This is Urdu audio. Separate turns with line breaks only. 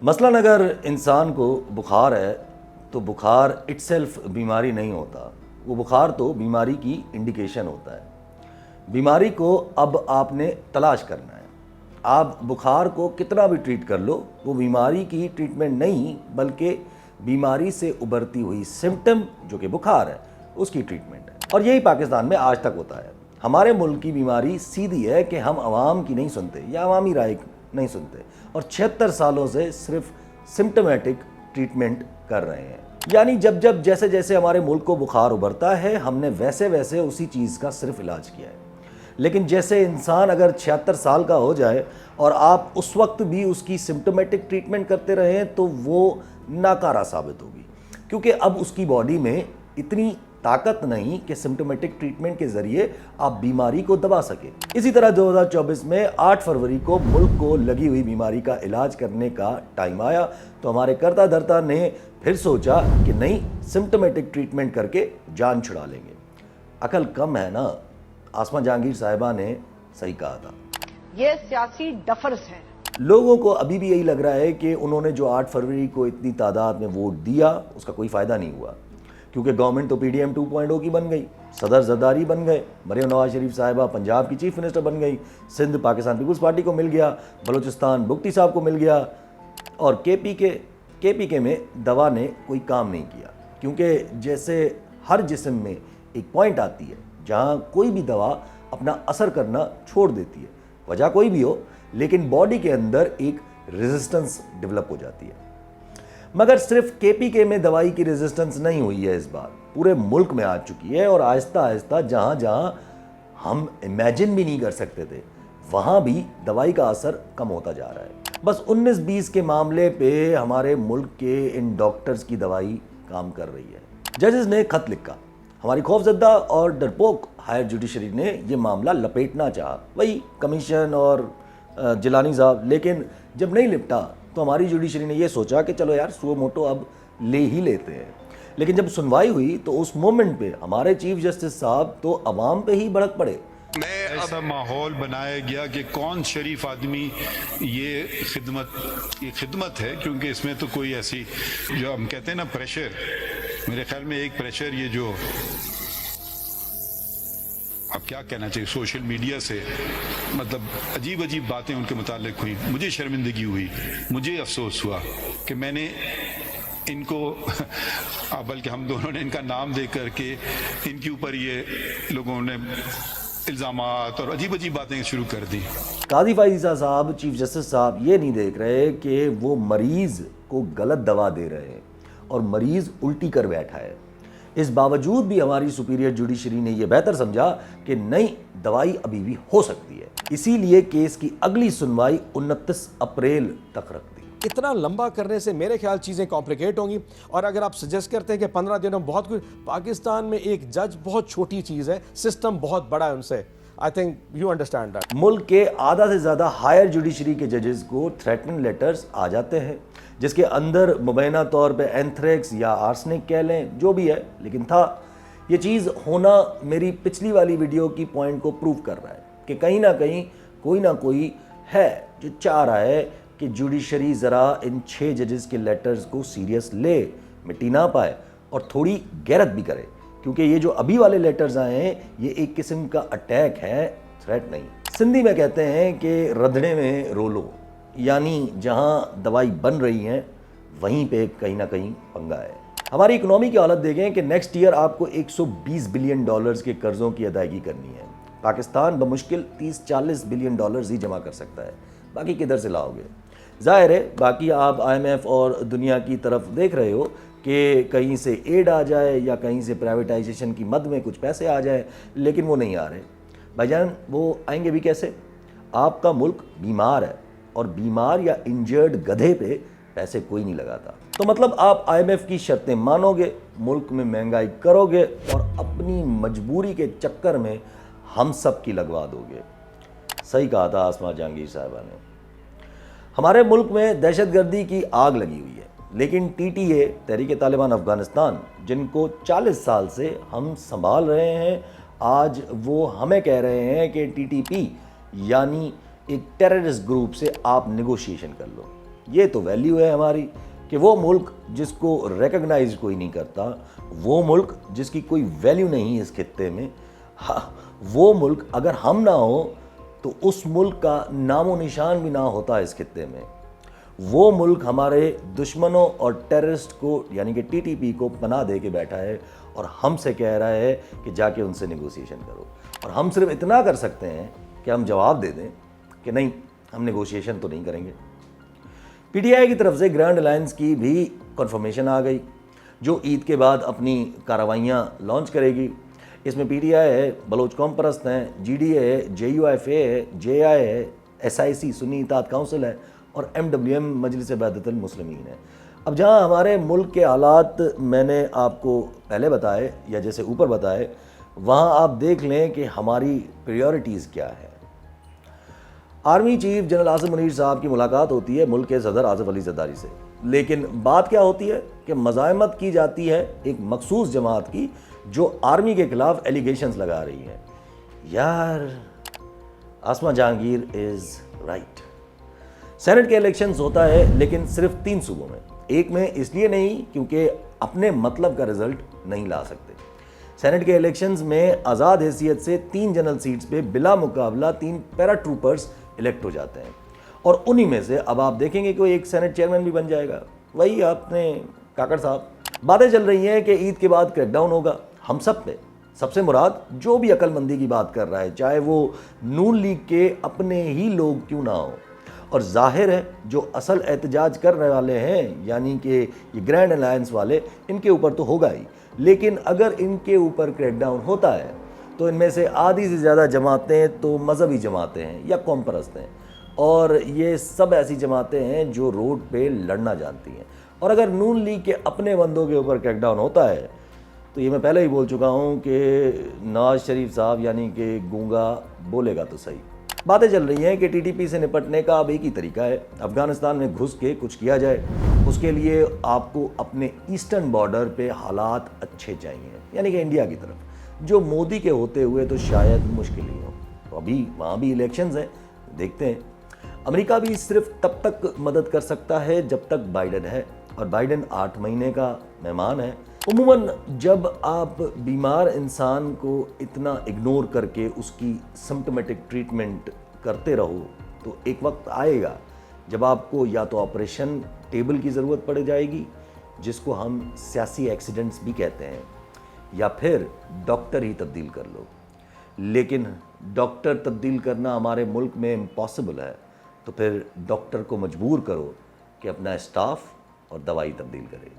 مثلاً اگر انسان کو بخار ہے تو بخار اٹ سیلف بیماری نہیں ہوتا، وہ بخار تو بیماری کی انڈیکیشن ہوتا ہے۔ بیماری کو اب آپ نے تلاش کرنا ہے۔ آپ بخار کو کتنا بھی ٹریٹ کر لو، وہ بیماری کی ٹریٹمنٹ نہیں بلکہ بیماری سے ابھرتی ہوئی سمٹم جو کہ بخار ہے اس کی ٹریٹمنٹ ہے، اور یہی پاکستان میں آج تک ہوتا ہے۔ ہمارے ملک کی بیماری سیدھی ہے کہ ہم عوام کی نہیں سنتے یا عوامی رائے نہیں سنتے، اور 76 سالوں سے صرف سمٹمیٹک ٹریٹمنٹ کر رہے ہیں۔ یعنی جب جیسے جیسے ہمارے ملک کو بخار ابھرتا ہے ہم نے ویسے ویسے اسی چیز کا صرف علاج کیا ہے۔ لیکن جیسے انسان اگر 76 سال کا ہو جائے اور آپ اس وقت بھی اس کی سمٹمیٹک ٹریٹمنٹ کرتے رہیں تو وہ ناکارہ ثابت ہوگی، کیونکہ اب اس کی باڈی میں اتنی طاقت نہیں کہ سمٹمیٹک ٹریٹمنٹ کے ذریعے آپ بیماری کو دبا سکیں۔ اسی طرح 2024 میں 8 فروری کو ملک کو لگی ہوئی بیماری کا علاج کرنے کا ٹائم آیا تو ہمارے کرتا دھرتا نے پھر سوچا کہ نہیں، سمٹمیٹک ٹریٹمنٹ کر کے جان چھڑا لیں گے۔ عقل کم ہے نا، آسمہ جہانگیر صاحبہ نے صحیح کہا تھا۔
یہ سیاسی ڈفرز ہیں۔
لوگوں کو ابھی بھی یہی لگ رہا ہے کہ انہوں نے جو 8 فروری کو اتنی تعداد میں ووٹ دیا اس کا کوئی فائدہ نہیں ہوا، کیونکہ گورنمنٹ تو پی ڈی ایم 2.0 کی بن گئی، صدر زرداری بن گئے، مریم نواز شریف صاحبہ پنجاب کی چیف منسٹر بن گئی، سندھ پاکستان پیپلز پارٹی کو مل گیا، بلوچستان بگٹی صاحب کو مل گیا، اور کے پی کے میں دوا نے کوئی کام نہیں کیا، کیونکہ جیسے ہر جسم میں ایک پوائنٹ آتی ہے جہاں کوئی بھی دوا اپنا اثر کرنا چھوڑ دیتی ہے، وجہ کوئی بھی ہو، لیکن باڈی کے اندر ایک ریزسٹنس ڈیولپ ہو جاتی ہے۔ مگر صرف کے پی کے میں دوائی کی ریزسٹنس نہیں ہوئی ہے، اس بار پورے ملک میں آ چکی ہے، اور آہستہ آہستہ جہاں جہاں ہم امیجن بھی نہیں کر سکتے تھے وہاں بھی دوائی کا اثر کم ہوتا جا رہا ہے۔ بس 19-20 کے معاملے پہ ہمارے ملک کے ان ڈاکٹرز کی دوائی کام کر رہی ہے۔ ججز نے خط لکھا، ہماری خوفزدہ اور ڈرپوک ہائر جوڈیشری نے یہ معاملہ لپیٹنا چاہا، وہی کمیشن اور جیلانی صاحب، لیکن جب نہیں لپٹا تو ہماری جوڈیشری نے یہ سوچا کہ چلو یار سو موٹو اب لے ہی لیتے ہیں۔ لیکن جب سنوائی ہوئی تو اس مومنٹ پہ ہمارے چیف جسٹس صاحب تو عوام پہ ہی بھڑک پڑے۔
ایسا ماحول بنایا گیا کہ کون شریف آدمی یہ خدمت ہے، کیونکہ اس میں تو کوئی ایسی جو ہم کہتے ہیں نا پریشر، میرے خیال میں ایک پریشر یہ جو اب کیا کہنا چاہیے سوشل میڈیا سے، مطلب عجیب باتیں ان کے متعلق ہوئی، مجھے شرمندگی ہوئی، مجھے افسوس ہوا کہ میں نے ان کو بلکہ ہم دونوں نے ان کا نام دے کر کے ان کے اوپر یہ لوگوں نے الزامات اور عجیب باتیں شروع کر دی۔
قاضی فائز صاحب، چیف جسٹس صاحب یہ نہیں دیکھ رہے کہ وہ مریض کو غلط دوا دے رہے ہیں اور مریض الٹی کر بیٹھا ہے۔ اس باوجود بھی ہماری سپیریئر جوڈیشری نے یہ بہتر سمجھا کہ نہیں، دوائی ابھی بھی ہو سکتی ہے، اسی لیے کیس کی اگلی سنوائی 29 اپریل تک رکھ دی۔
اتنا لمبا کرنے سے میرے خیال چیزیں کمپلیکیٹ ہوں گی، اور اگر آپ سجیسٹ کرتے ہیں کہ 15 دنوں بہت کچھ، پاکستان میں ایک جج بہت چھوٹی چیز ہے، سسٹم بہت بڑا ہے ان سے۔ I think you understand that۔
ملک کے آدھا سے زیادہ ہائر جوڈیشری کے ججز کو تھریٹننگ لیٹرز آ جاتے ہیں جس کے اندر مبینہ طور پہ اینتھریکس یا آرسنک کہہ لیں، جو بھی ہے، لیکن تھا۔ یہ چیز ہونا میری پچھلی والی ویڈیو کی پوائنٹ کو پروف کر رہا ہے کہ کہیں نہ کہیں کوئی نہ کوئی ہے جو چاہ رہا ہے کہ جوڈیشری ذرا ان 6 ججز کے لیٹرز کو سیریس لے، مٹی نہ پائے اور تھوڑی غیرت بھی کرے، کیونکہ یہ جو ابھی والے لیٹرز آئے ہیں یہ ایک قسم کا اٹیک ہے، تھریٹ نہیں۔ سندھی میں کہتے ہیں کہ ردھنے میں رولو، یعنی جہاں دوائی بن رہی ہیں وہیں پہ کہیں نہ کہیں پنگا ہے۔ ہماری اکنامی کی حالت دیکھیں کہ نیکسٹ ایئر آپ کو $120 بلین کے قرضوں کی ادائیگی کرنی ہے۔ پاکستان بمشکل 30-40 بلین ہی جمع کر سکتا ہے، باقی کدھر سے لاؤ گے؟ ظاہر ہے باقی آپ IMF اور دنیا کی طرف دیکھ رہے ہو کہ کہیں سے ایڈ آ جائے یا کہیں سے پرائیویٹائزیشن کی مد میں کچھ پیسے آ جائے، لیکن وہ نہیں آ رہے۔ بھائی جان وہ آئیں گے بھی کیسے؟ آپ کا ملک بیمار ہے، اور بیمار یا انجرڈ گدھے پہ پیسے کوئی نہیں لگاتا۔ تو مطلب آپ IMF کی شرطیں مانو گے، ملک میں مہنگائی کرو گے اور اپنی مجبوری کے چکر میں ہم سب کی لگوا دو گے۔ صحیح کہا تھا آسمہ جہانگیر صاحبہ نے۔ ہمارے ملک میں دہشت گردی کی آگ لگی ہوئی ہے، لیکن TTA تحریک طالبان افغانستان، جن کو 40 سال سے ہم سنبھال رہے ہیں، آج وہ ہمیں کہہ رہے ہیں کہ TTP یعنی ایک ٹیررسٹ گروپ سے آپ نیگوشیشن کر لو۔ یہ تو ویلیو ہے ہماری کہ وہ ملک جس کو ریکگنائز کوئی نہیں کرتا، وہ ملک جس کی کوئی ویلیو نہیں اس خطے میں، وہ ملک اگر ہم نہ ہوں تو اس ملک کا نام و نشان بھی نہ ہوتا اس خطے میں۔ وہ ملک ہمارے دشمنوں اور ٹیررسٹ کو یعنی کہ ٹی ٹی پی کو پناہ دے کے بیٹھا ہے اور ہم سے کہہ رہا ہے کہ جا کے ان سے نیگوسیشن کرو، اور ہم صرف اتنا کر سکتے ہیں کہ ہم جواب دے دیں کہ نہیں، ہم نیگوسیشن تو نہیں کریں گے۔ پی ٹی آئی کی طرف سے گرینڈ الائنس کی بھی کنفرمیشن آ گئی، جو عید کے بعد اپنی کارروائیاں لانچ کرے گی۔ اس میں پی ٹی آئی ہے، بلوچ قوم پرست ہیں، جی ڈی اے ہے، جے یو ایف اے ہے، جے آئی ہے، ایس آئی سی سنی اطاعت کونسل ہے، اور ایم ڈبلیو ایم مجلس وحدت المسلمین ہے۔ اب جہاں ہمارے ملک کے حالات میں نے آپ کو پہلے بتائے یا جیسے اوپر بتائے، وہاں آپ دیکھ لیں کہ ہماری پریورٹیز کیا ہے۔ Army chief general Asim Munir صاحب کی ملاقات ہوتی ہے ملک کے صدر آصف علی زرداری سے، لیکن بات کیا ہوتی ہے کہ مزاحمت کی جاتی ہے ایک مخصوص جماعت کی جو آرمی کے خلاف ایلیگیشنز لگا رہی ہے۔ یار آسما جہانگیر از رائٹ۔ سینٹ کے الیکشنز ہوتا ہے لیکن صرف 3 صوبوں میں، ایک میں اس لیے نہیں کیونکہ اپنے مطلب کا رزلٹ نہیں لا سکتے۔ سینٹ کے الیکشنز میں آزاد حیثیت سے 3 جنرل سیٹس پہ بلا مقابلہ 3 پیرا ٹروپرز الیکٹ ہو جاتے ہیں، اور انہی میں سے اب آپ دیکھیں گے کہ ایک سینٹ چیئرمین بھی بن جائے گا، وہی آپ نے کاکڑ صاحب۔ باتیں چل رہی ہیں کہ عید کے بعد کریک ڈاؤن ہوگا ہم سب پہ، سب سے مراد جو بھی عقل مندی کی بات کر رہا ہے، چاہے وہ نون لیگ کے اپنے ہی لوگ کیوں نہ ہوں، اور ظاہر ہے جو اصل احتجاج کرنے والے ہیں یعنی کہ یہ گرینڈ الائنس والے، ان کے اوپر تو ہوگا ہی، لیکن اگر ان کے اوپر کریک ڈاؤن ہوتا ہے تو ان میں سے آدھی سے زیادہ جماعتیں تو مذہبی جماعتیں ہیں یا قوم پرست ہیں، اور یہ سب ایسی جماعتیں ہیں جو روڈ پہ لڑنا جانتی ہیں۔ اور اگر نون لیگ کے اپنے بندوں کے اوپر کریک ڈاؤن ہوتا ہے تو یہ میں پہلے ہی بول چکا ہوں کہ نواز شریف صاحب یعنی کہ گونگا بولے گا تو صحیح۔ باتیں چل رہی ہیں کہ ٹی ٹی پی سے نپٹنے کا اب ایک ہی طریقہ ہے، افغانستان میں گھس کے کچھ کیا جائے۔ اس کے لیے آپ کو اپنے ایسٹرن بارڈر پہ حالات اچھے چاہیے، یعنی کہ انڈیا کی طرف، جو مودی کے ہوتے ہوئے تو شاید مشکل ہی ہو۔ تو ابھی وہاں بھی الیکشنز ہیں، دیکھتے ہیں۔ امریکہ بھی صرف تب تک مدد کر سکتا ہے جب تک بائیڈن ہے، اور بائیڈن 8 مہینے کا مہمان ہے۔ عموماً جب آپ بیمار انسان کو اتنا اگنور کر کے اس کی سمپٹومیٹک ٹریٹمنٹ کرتے رہو تو ایک وقت آئے گا جب آپ کو یا تو آپریشن ٹیبل کی ضرورت پڑ جائے گی، جس کو ہم سیاسی ایکسیڈنٹس بھی کہتے ہیں، یا پھر ڈاکٹر ہی تبدیل کر لو۔ لیکن ڈاکٹر تبدیل کرنا ہمارے ملک میں امپاسبل ہے، تو پھر ڈاکٹر کو مجبور کرو کہ اپنا اسٹاف اور دوائی تبدیل کرے۔